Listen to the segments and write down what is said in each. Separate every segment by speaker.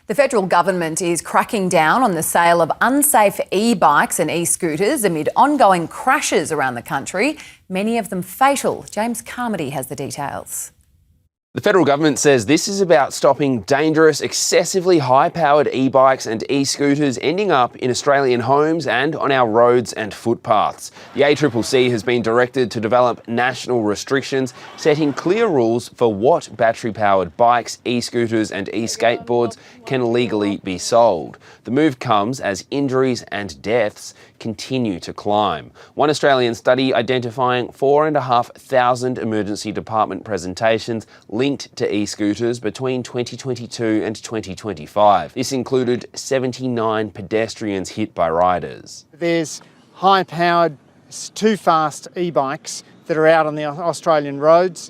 Speaker 1: The federal government is cracking down on the sale of unsafe e-bikes and e-scooters amid ongoing crashes around the country, many of them fatal. James Carmody has the details.
Speaker 2: The federal government says this is about stopping dangerous, excessively high-powered e-bikes and e-scooters ending up in Australian homes and on our roads and footpaths. The ACCC has been directed to develop national restrictions, setting clear rules for what battery-powered bikes, e-scooters and e-skateboards can legally be sold. The move comes as injuries and deaths continue to climb. One Australian study identifying 4,500 emergency department presentations linked to e-scooters between 2022 and 2025. This included 79 pedestrians hit by riders.
Speaker 3: There's high-powered, too fast e-bikes that are out on the Australian roads,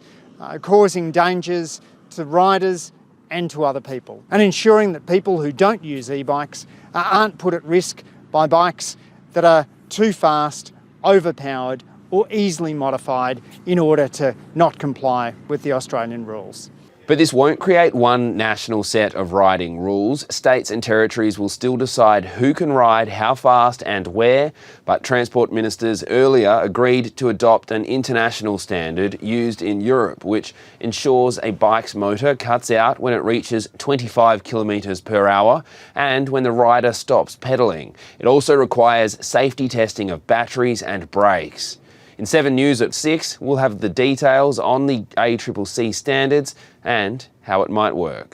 Speaker 3: causing dangers to riders and to other people, and ensuring that people who don't use e-bikes aren't put at risk by bikes that are too fast, overpowered or easily modified in order to not comply with the Australian rules.
Speaker 2: But this won't create one national set of riding rules. States and territories will still decide who can ride, how fast and where, but transport ministers earlier agreed to adopt an international standard used in Europe, which ensures a bike's motor cuts out when it reaches 25 kilometres per hour and when the rider stops pedalling. It also requires safety testing of batteries and brakes. In 7 News at 6, we'll have the details on the ACCC standards and how it might work.